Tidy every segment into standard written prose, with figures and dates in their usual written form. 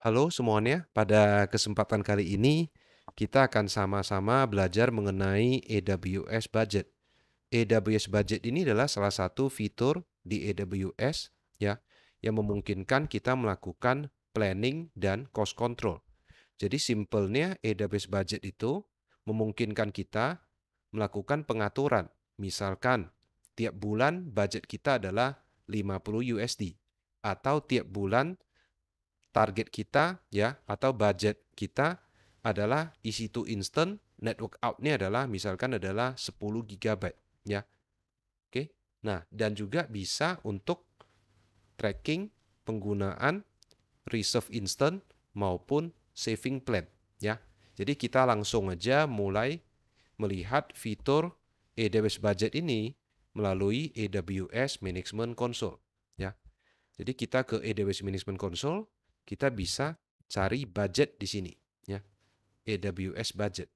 Halo semuanya, pada kesempatan kali ini kita akan sama-sama belajar mengenai AWS Budget. AWS Budget ini adalah salah satu fitur di AWS ya yang memungkinkan kita melakukan planning dan cost control. Jadi simpelnya AWS Budget itu memungkinkan kita melakukan pengaturan. Misalkan tiap bulan budget kita adalah 50 USD atau tiap bulan target kita ya atau budget kita adalah EC2 instant, network out-nya adalah misalkan adalah 10 GB ya. Oke. Nah, dan juga bisa untuk tracking penggunaan reserve instant maupun saving plan ya. Jadi kita langsung aja mulai melihat fitur AWS Budget ini melalui AWS Management Console ya. Jadi kita ke AWS Management Console, kita bisa cari budget di sini, ya. AWS Budget.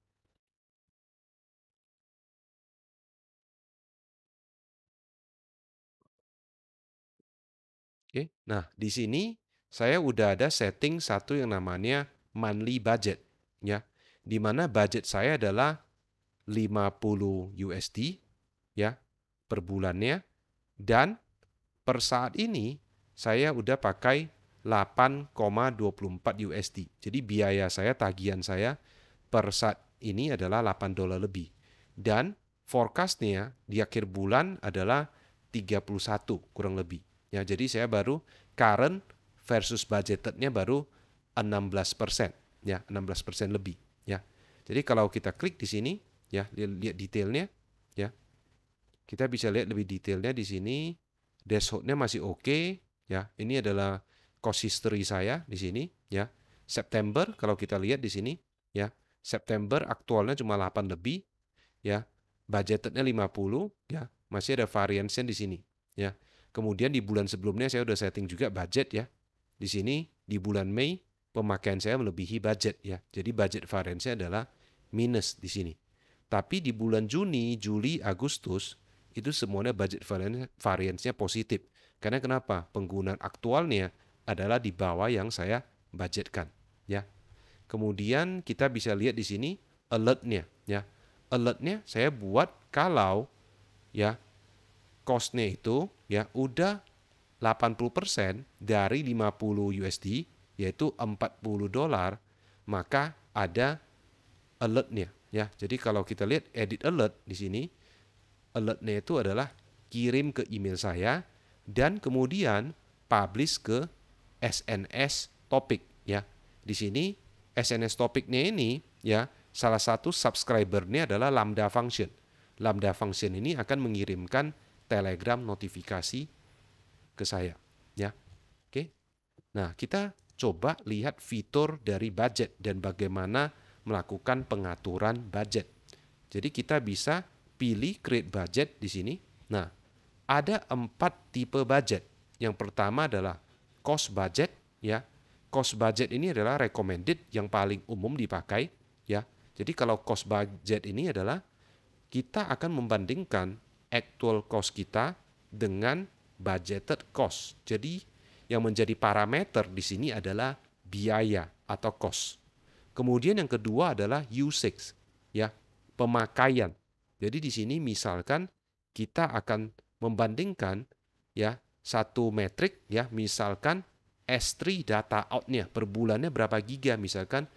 Oke. Nah, di sini saya udah ada setting satu yang namanya monthly budget, ya. Di mana budget saya adalah 50 USD, ya, per bulannya. Dan per saat ini saya udah pakai 8,24 USD. Jadi biaya saya, tagihan saya per saat ini adalah $8 lebih. Dan forecastnya di akhir bulan adalah 31 kurang lebih. Ya, jadi saya baru current versus budgetednya baru 16%. Ya, 16% lebih. Ya. Jadi kalau kita klik di sini, ya, lihat detailnya, ya, kita bisa lihat lebih detailnya di sini. Dashboardnya masih oke, ya. Ini adalah cost history saya di sini, ya. September kalau kita lihat di sini, ya. September aktualnya cuma 8 lebih, ya. Budgetnya 50, ya. Masih ada variance di sini, ya. Kemudian di bulan sebelumnya saya udah setting juga budget ya. Di sini di bulan Mei pemakaian saya melebihi budget ya. Jadi budget variance adalah minus di sini. Tapi di bulan Juni, Juli, Agustus itu semuanya budget variance-nya positif. Karena kenapa? Penggunaan aktualnya adalah di bawah yang saya budgetkan, ya. Kemudian kita bisa lihat di sini alert-nya, ya. Alert-nya saya buat kalau ya cost-nya itu ya udah 80% dari 50 USD yaitu $40, maka ada alert-nya ya. Jadi kalau kita lihat edit alert di sini, alert-nya itu adalah kirim ke email saya dan kemudian publish ke SNS topik ya. Di sini SNS topiknya ini ya salah satu subscriber-nya adalah Lambda Function. Lambda Function ini akan mengirimkan Telegram notifikasi ke saya ya. Oke. Nah, kita coba lihat fitur dari budget dan bagaimana melakukan pengaturan budget. Jadi kita bisa pilih create budget di sini. Nah, ada 4 tipe budget. Yang pertama adalah cost budget ya. Cost budget ini adalah recommended yang paling umum dipakai ya. Jadi kalau cost budget ini adalah kita akan membandingkan actual cost kita dengan budgeted cost. Jadi yang menjadi parameter di sini adalah biaya atau cost. Kemudian yang kedua adalah usage, ya, pemakaian. Jadi di sini misalkan kita akan membandingkan ya satu metrik ya, misalkan S3 data out-nya per bulannya berapa giga, misalkan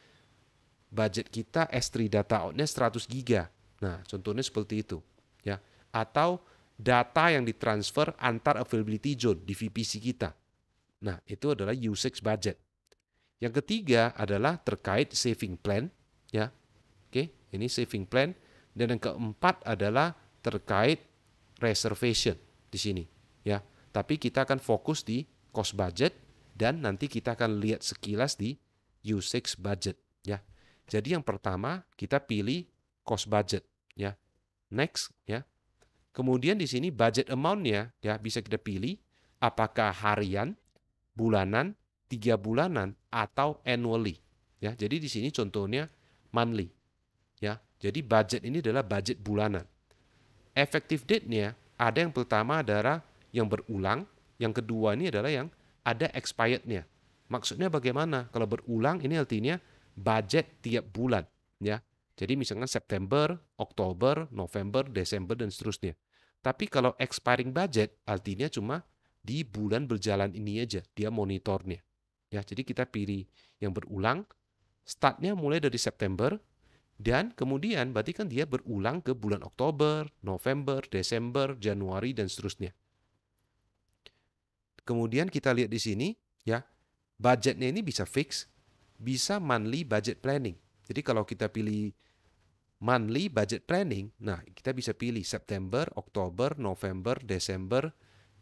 budget kita S3 data out-nya 100 giga. Nah, contohnya seperti itu, ya. Atau data yang ditransfer antar availability zone di VPC kita. Nah, itu adalah usage budget. Yang ketiga adalah terkait saving plan, ya. Oke, ini saving plan. Dan yang keempat adalah terkait reservation di sini, ya. Tapi kita akan fokus di cost budget dan nanti kita akan lihat sekilas di usage budget, ya. Jadi yang pertama kita pilih cost budget, ya. Next, ya. Kemudian di sini budget amount-nya ya bisa kita pilih apakah harian, bulanan, 3 bulanan atau annually. Ya, jadi di sini contohnya monthly. Ya, jadi budget ini adalah budget bulanan. Effective date-nya ada yang pertama adalah yang berulang, yang kedua ini adalah yang ada expired-nya. Maksudnya bagaimana? Kalau berulang ini artinya budget tiap bulan, ya. Jadi misalnya September, Oktober, November, Desember dan seterusnya. Tapi kalau expiring budget artinya cuma di bulan berjalan ini aja, dia monitornya. Ya, jadi kita pilih yang berulang, startnya mulai dari September, dan kemudian berarti kan dia berulang ke bulan Oktober, November, Desember, Januari, dan seterusnya. Kemudian kita lihat di sini, ya, budgetnya ini bisa fix, bisa monthly budget planning. Jadi kalau kita pilih monthly budget planning, nah kita bisa pilih September, Oktober, November, Desember,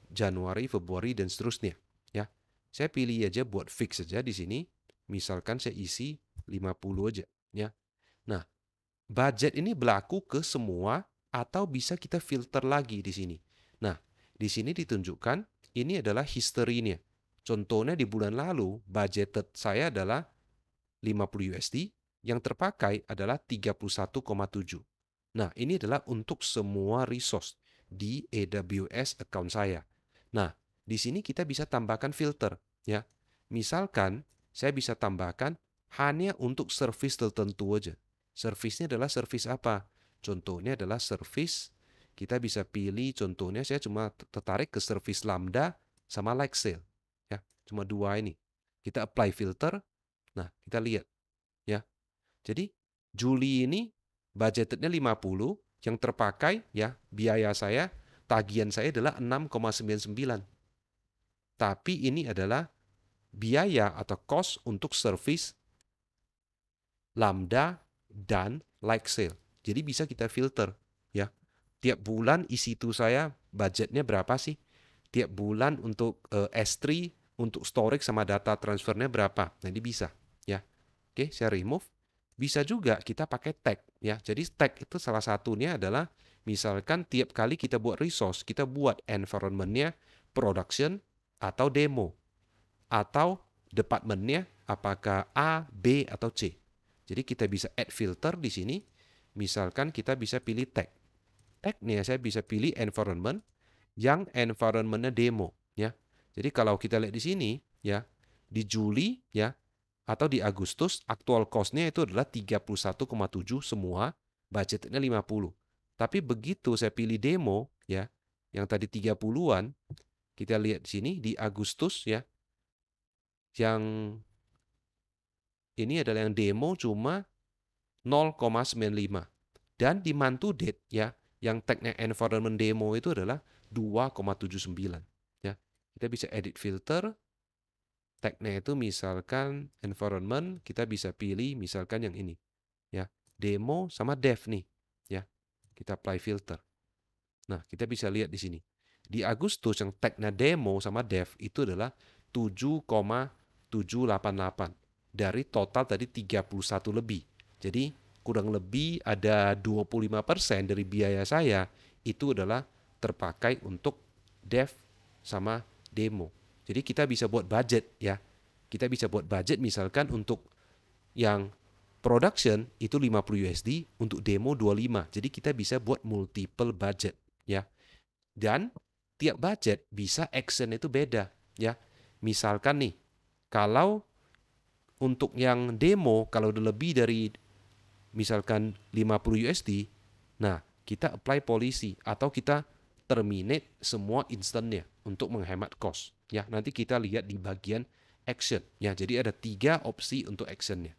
Januari, Februari, dan seterusnya. Ya, saya pilih aja buat fix saja di sini. Misalkan saya isi 50 aja. Ya, nah budget ini berlaku ke semua atau bisa kita filter lagi di sini. Nah, di sini ditunjukkan ini adalah history-nya. Contohnya di bulan lalu, budgeted saya adalah 50 USD, yang terpakai adalah 31,7. Nah, ini adalah untuk semua resource di AWS account saya. Nah, di sini kita bisa tambahkan filter, ya. Misalkan saya bisa tambahkan hanya untuk service tertentu aja. Servisnya adalah service apa? Contohnya adalah service, kita bisa pilih contohnya saya cuma tertarik ke service Lambda sama Lightsail. Ya, cuma dua ini. Kita apply filter, nah kita lihat. Ya, jadi Juli ini budgetnya 50, yang terpakai ya biaya saya, tagihan saya adalah 6,99. Tapi ini adalah biaya atau cost untuk service Lambda dan Lightsail. Jadi bisa kita filter ya. Tiap bulan isi2 saya budgetnya berapa sih? Tiap bulan untuk S3 untuk storage sama data transfernya berapa? Nah, ini bisa ya. Oke, saya remove. Bisa juga kita pakai tag ya. Jadi tag itu salah satunya adalah misalkan tiap kali kita buat resource, kita buat environment-nya production atau demo, atau department-nya apakah A, B atau C. Jadi kita bisa add filter di sini. Misalkan kita bisa pilih tag. Tag-nya saya bisa pilih environment yang environment-nya demo ya. Jadi kalau kita lihat di sini ya, di Juli ya atau di Agustus aktual cost-nya itu adalah 31,7 semua, budgetnya 50. Tapi begitu saya pilih demo ya, yang tadi 30-an, kita lihat di sini di Agustus ya, yang ini adalah yang demo cuma 0,95. Dan di month to date ya, yang tagnya environment demo itu adalah 2,79 ya. Kita bisa edit filter, tagnya itu misalkan environment, kita bisa pilih misalkan yang ini ya, demo sama dev nih ya. Kita apply filter. Nah, kita bisa lihat di sini. Di Agustus yang tagnya demo sama dev itu adalah 7,788 dari total tadi 31 lebih. Jadi kurang lebih ada 25% dari biaya saya itu adalah terpakai untuk dev sama demo. Jadi kita bisa buat budget ya. Kita bisa buat budget misalkan untuk yang production itu 50 USD, untuk demo 25. Jadi kita bisa buat multiple budget ya. Dan tiap budget bisa action itu beda ya. Misalkan nih, kalau untuk yang demo kalau udah lebih dari misalkan 50 USD, nah kita apply policy atau kita terminate semua instannya untuk menghemat cost. Ya, nanti kita lihat di bagian action. Ya, jadi ada 3 opsi untuk actionnya.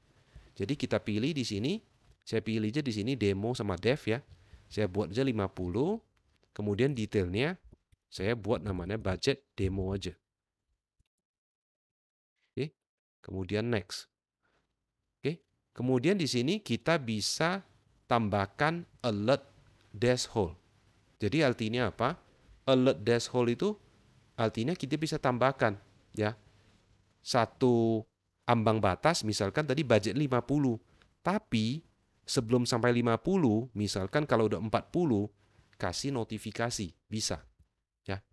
Jadi kita pilih di sini, saya pilih aja di sini demo sama dev ya. Saya buat aja 50, kemudian detailnya saya buat namanya budget demo aja. Oke, kemudian next. Oke, kemudian di sini kita bisa tambahkan alert threshold. Jadi artinya apa? Alert threshold itu artinya kita bisa tambahkan ya satu ambang batas, misalkan tadi budget 50. Tapi sebelum sampai 50, misalkan kalau udah 40, kasih notifikasi, bisa ya.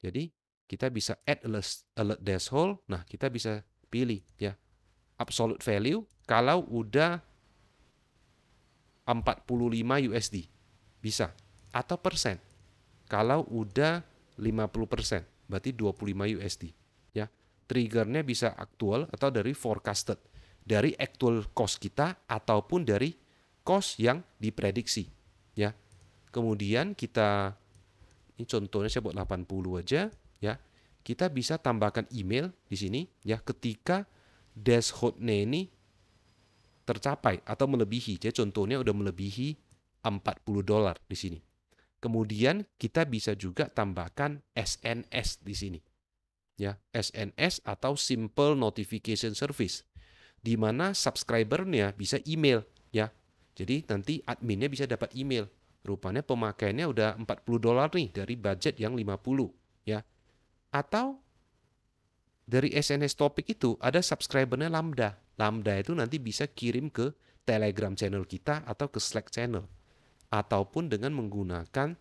Jadi kita bisa add alert threshold. Nah, kita bisa pilih ya absolute value kalau udah 45 USD. Bisa. Atau persen. Kalau udah 50%, berarti 25 USD. Ya. Triggernya bisa aktual atau dari forecasted, dari actual cost kita ataupun dari cost yang diprediksi, ya. Kemudian kita, ini contohnya saya buat 80 aja, ya. Kita bisa tambahkan email di sini, ya, ketika threshold-nya ini tercapai atau melebihi. Jadi contohnya udah melebihi $40 di sini. Kemudian kita bisa juga tambahkan SNS di sini. Ya, SNS atau Simple Notification Service, di mana subscribernya bisa email, ya. Jadi nanti adminnya bisa dapat email. Rupanya pemakaiannya udah $40 nih dari budget yang 50, ya. Atau dari SNS topik itu ada subscribernya Lambda. Lambda itu nanti bisa kirim ke Telegram channel kita atau ke Slack channel, ataupun dengan menggunakan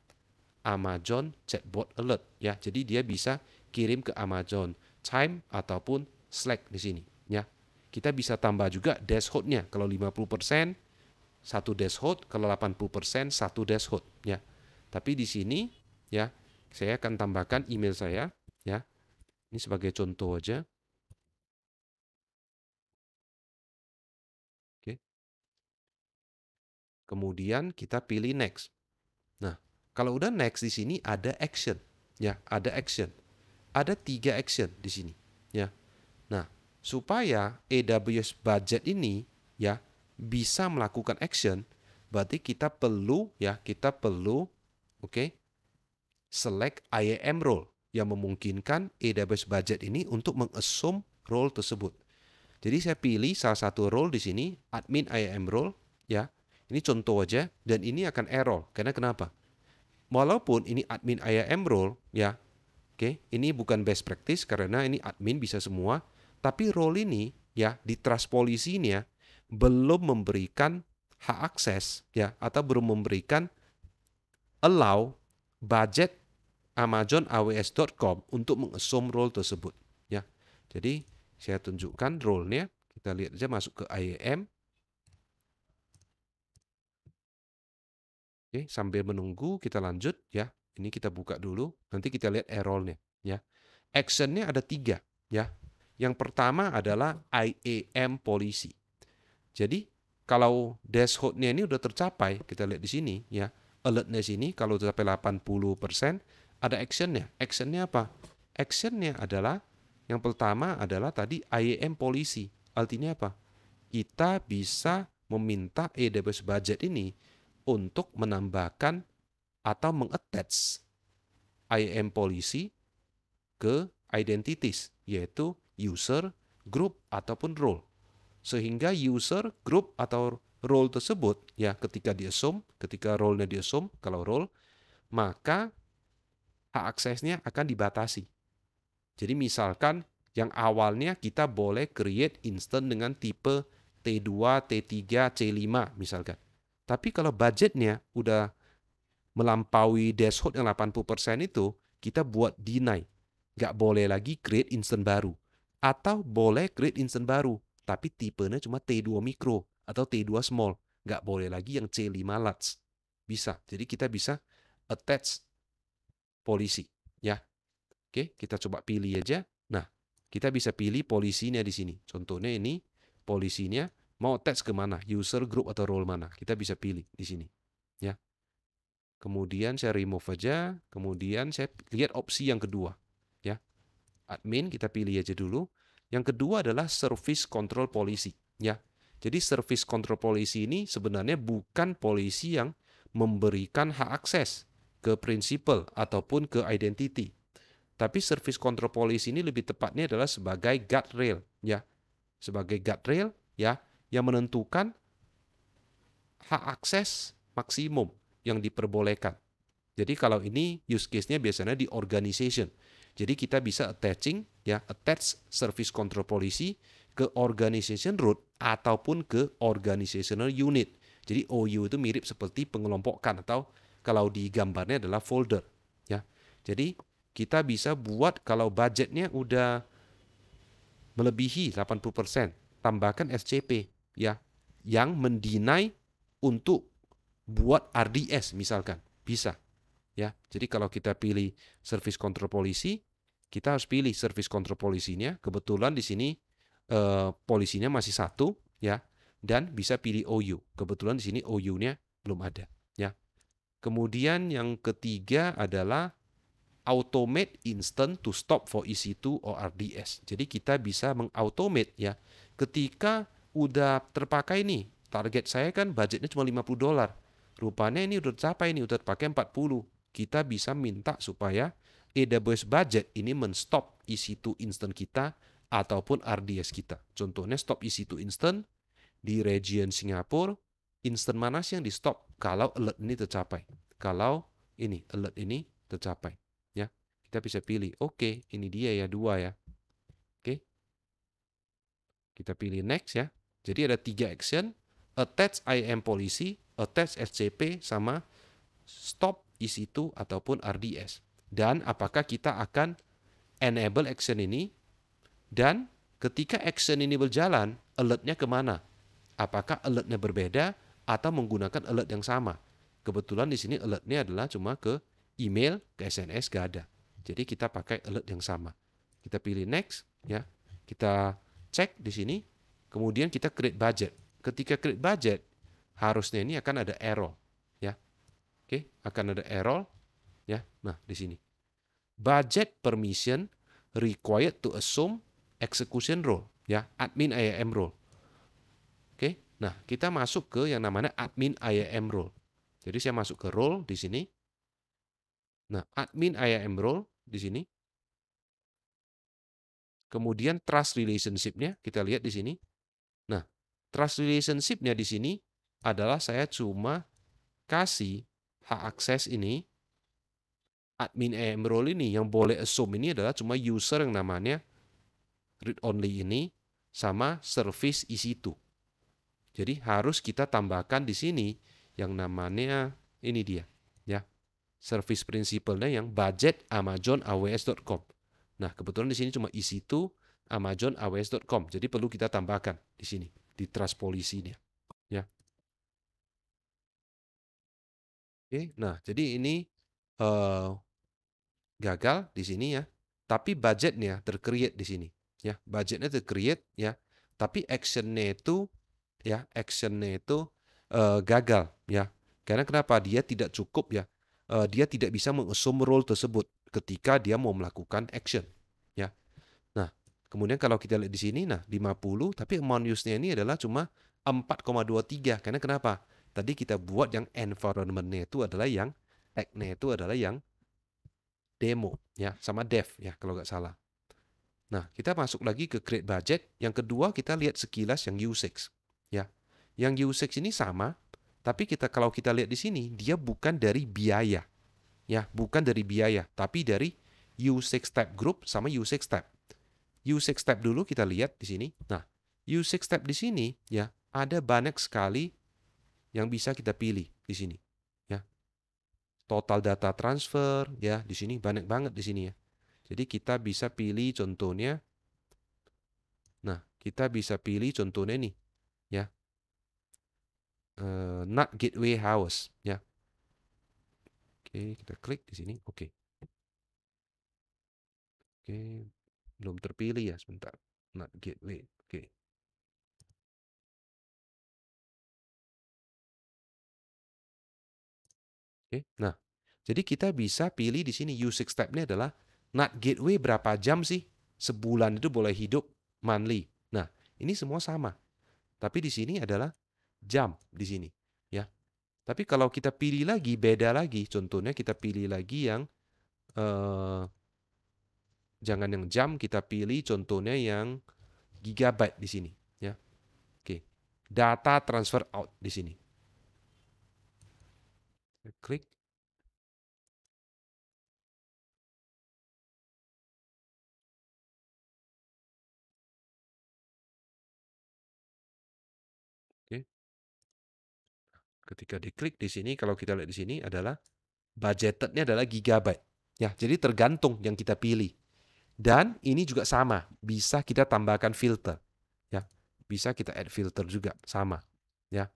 Amazon Chatbot Alert, ya. Jadi dia bisa kirim ke Amazon Chime ataupun Slack di sini, ya. Kita bisa tambah juga dashboard-nya. Kalau 50% satu dashboard, kalau 80% satu dashboard, ya. Tapi di sini, ya, saya akan tambahkan email saya, ya. Ini sebagai contoh aja. Oke. Kemudian kita pilih next. Nah, kalau udah next di sini ada action, ya, ada action. Ada 3 action di sini, ya. Nah, supaya AWS budget ini, ya, bisa melakukan action, berarti kita perlu, ya, oke, select IAM role yang memungkinkan AWS budget ini untuk mengassume role tersebut. Jadi saya pilih salah satu role di sini, admin IAM role, ya. Ini contoh aja, dan ini akan error. Karena kenapa? Walaupun ini admin IAM role, ya, oke, ini bukan best practice karena ini admin bisa semua, tapi role ini, ya, di trust policy-nya belum memberikan hak akses, ya, atau belum memberikan allow budget Amazon AWS.com untuk mengassume role tersebut, ya. Jadi saya tunjukkan role-nya, kita lihat aja masuk ke IAM. Oke, sambil menunggu kita lanjut, ya. Ini kita buka dulu, nanti kita lihat error-nya, ya. Action-nya ada 3, ya. Yang pertama adalah IAM policy. Jadi kalau dashboard-nya ini udah tercapai, kita lihat di sini, ya. Alert-nya sini kalau udah sampai 80%, ada action-nya. Action-nya apa? Action-nya adalah yang pertama adalah tadi IAM policy. Artinya apa? Kita bisa meminta AWS budget ini untuk menambahkan atau mengattach IAM policy ke identities, yaitu user, group, ataupun role. Sehingga user, group, atau role tersebut, ya, ketika di-assume, ketika role-nya di-assume, kalau role, maka hak aksesnya akan dibatasi. Jadi misalkan yang awalnya kita boleh create instance dengan tipe T2, T3, C5 misalkan. Tapi kalau budgetnya udah melampaui threshold yang 80% itu, kita buat deny. Nggak boleh lagi create instance baru. Atau boleh create instance baru, tapi tipenya cuma T2 micro atau T2 small. Nggak boleh lagi yang C5 large. Bisa. Jadi kita bisa attach polisi, ya. Oke, kita coba pilih aja. Nah, kita bisa pilih polisinya di sini. Contohnya ini polisinya mau attach ke mana? User, group, atau role mana? Kita bisa pilih di sini, ya. Kemudian saya remove aja. Kemudian saya lihat opsi yang kedua, ya. Admin kita pilih aja dulu. Yang kedua adalah service control policy, ya. Jadi service control policy ini sebenarnya bukan polisi yang memberikan hak akses ke principal ataupun ke identity. Tapi service control policy ini lebih tepatnya adalah sebagai guardrail, ya. Sebagai guardrail, ya, yang menentukan hak akses maksimum yang diperbolehkan. Jadi kalau ini use case-nya biasanya di organization. Jadi kita bisa attaching, ya, attach service control policy ke organization root ataupun ke organizational unit. Jadi OU itu mirip seperti pengelompokan atau kalau di gambarnya adalah folder, ya. Jadi kita bisa buat kalau budgetnya udah melebihi 80%, tambahkan SCP, ya, yang mendinai untuk buat RDS misalkan, bisa, ya. Jadi kalau kita pilih service control policy, kita harus pilih service control polisinya. Kebetulan di sini polisinya masih satu, ya, dan bisa pilih OU. Kebetulan di sini OU-nya belum ada, ya. Kemudian yang ketiga adalah automate instant to stop for EC2 or RDS. Jadi kita bisa mengautomate, ya. Ketika udah terpakai nih, target saya kan budgetnya cuma $50. Rupanya ini udah tercapai nih, udah terpakai 40. Kita bisa minta supaya AWS budget ini men-stop EC2 instant kita ataupun RDS kita. Contohnya stop EC2 instant di region Singapura, instant mana sih yang di stop kalau alert ini tercapai? Kalau ini alert ini tercapai, ya. Kita bisa pilih, oke, ini dia ya, 2 ya. Oke. Kita pilih next ya. Jadi ada 3 action, attach IAM policy, attach SCP, sama stop EC2 ataupun RDS. Dan apakah kita akan enable action ini, dan ketika action ini berjalan, alertnya kemana? Apakah alertnya berbeda atau menggunakan alert yang sama? Kebetulan di sini alertnya adalah cuma ke email, ke SMS gak ada. Jadi kita pakai alert yang sama. Kita pilih next, ya. Kita cek di sini, kemudian kita create budget. Ketika create budget, harusnya ini akan ada error, ya. Oke, akan ada error, ya. Nah, di sini. Budget permission required to assume execution role, ya, admin IAM role. Oke, nah kita masuk ke yang namanya admin IAM role. Jadi saya masuk ke role di sini. Nah, admin IAM role di sini. Kemudian trust relationship-nya kita lihat di sini. Nah, trust relationship-nya di sini adalah saya cuma kasih hak akses ini, admin IAM role ini yang boleh assume ini adalah cuma user yang namanya read only ini sama service EC2. Jadi harus kita tambahkan di sini yang namanya ini dia, ya. Service principal-nya yang budget Amazon AWS.com. Nah, kebetulan di sini cuma EC2 Amazon AWS.com. Jadi perlu kita tambahkan di sini di trust policy-nya, ya. Oke, nah jadi ini gagal di sini ya. Tapi budgetnya tercreate di sini, ya. Budgetnya tercreate, ya. Tapi actionnya itu, ya, actionnya itu gagal, ya. Karena kenapa? Dia tidak cukup, ya. Dia tidak bisa mengassume role tersebut ketika dia mau melakukan action, ya. Nah, kemudian kalau kita lihat di sini, nah 50, tapi amount use-nya ini adalah cuma 4,23. Karena kenapa? Tadi kita buat yang environment-nya itu adalah yang tag-nya itu adalah yang demo, ya, sama dev, ya, kalau nggak salah. Nah, kita masuk lagi ke create budget. Yang kedua, kita lihat sekilas yang usage, ya. Yang usage ini sama, tapi kalau kita lihat di sini, dia bukan dari biaya, ya, bukan dari biaya, tapi dari usage type group sama usage type. Usage type dulu kita lihat di sini. Nah, usage type di sini, ya, ada banyak sekali yang bisa kita pilih di sini, ya. Total data transfer, ya, di sini banyak banget di sini, ya. Jadi kita bisa pilih contohnya. Nah, kita bisa pilih contohnya nih, ya. NAT Gateway House, ya. Oke, kita klik di sini. Oke. Oke, belum terpilih ya, sebentar. NAT Gateway. Oke. Oke. Nah, jadi kita bisa pilih di sini usage type-nya adalah NAT Gateway berapa jam sih? Sebulan itu boleh hidup monthly. Nah, ini semua sama. Tapi di sini adalah jam di sini, ya. Tapi kalau kita pilih lagi, beda lagi. Contohnya kita pilih lagi yang jangan yang jam, kita pilih contohnya yang gigabyte di sini, ya. Oke. Data transfer out di sini. Klik. Oke. Ketika diklik di sini, kalau kita lihat di sini adalah budgetednya adalah gigabyte. Ya, jadi tergantung yang kita pilih. Dan ini juga sama, bisa kita tambahkan filter. Ya, bisa kita add filter juga, sama. Ya.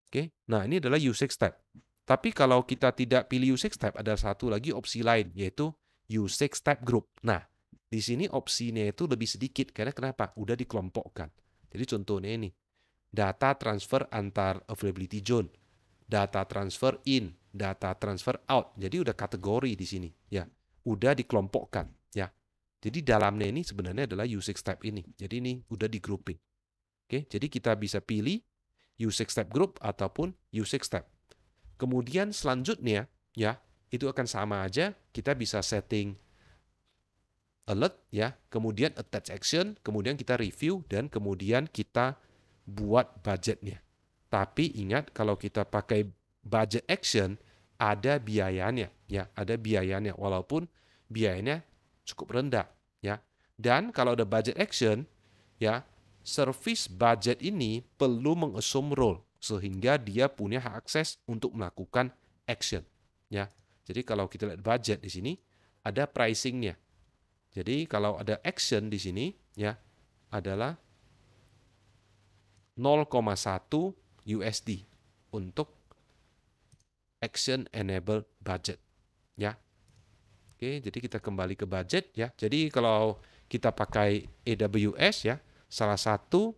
Oke. Nah, ini adalah usage type. Tapi kalau kita tidak pilih usage type, ada satu lagi opsi lain, yaitu usage type group. Nah, di sini opsinya itu lebih sedikit karena kenapa? Udah dikelompokkan. Jadi contohnya ini, data transfer antar availability zone, data transfer in, data transfer out. Jadi udah kategori di sini, ya. Udah dikelompokkan, ya. Jadi dalamnya ini sebenarnya adalah usage type ini. Jadi ini udah di grouping. Oke, jadi kita bisa pilih usage type group ataupun usage type. Kemudian selanjutnya, ya, itu akan sama aja. Kita bisa setting alert, ya, kemudian attach action, kemudian kita review, dan kemudian kita buat budgetnya. Tapi ingat, kalau kita pakai budget action, ada biayanya, ya, ada biayanya, walaupun biayanya cukup rendah, ya. Dan kalau ada budget action, ya, service budget ini perlu mengassume role sehingga dia punya hak akses untuk melakukan action, ya. Jadi kalau kita lihat budget di sini ada pricingnya. Jadi kalau ada action di sini, ya, adalah 0,1 USD untuk action enable budget, ya. Oke, jadi kita kembali ke budget, ya. Jadi kalau kita pakai AWS, ya, salah satu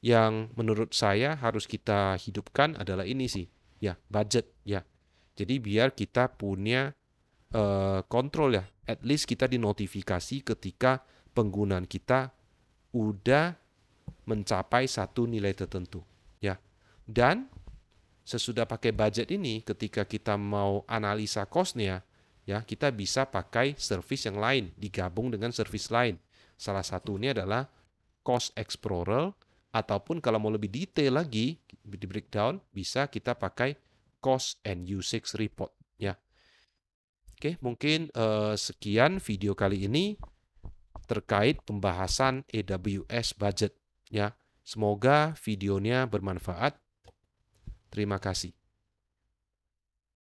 yang menurut saya harus kita hidupkan adalah ini sih, ya, budget, ya. Jadi biar kita punya kontrol, ya, at least kita dinotifikasi ketika penggunaan kita udah mencapai satu nilai tertentu, ya. Dan sesudah pakai budget ini, ketika kita mau analisa cost-nya, ya, kita bisa pakai service yang lain, digabung dengan service lain. Salah satunya adalah Cost Explorer, ataupun kalau mau lebih detail lagi, di breakdown, bisa kita pakai Cost and Usage Report, ya. Oke, mungkin sekian video kali ini terkait pembahasan AWS budget, ya. Semoga videonya bermanfaat. Terima kasih.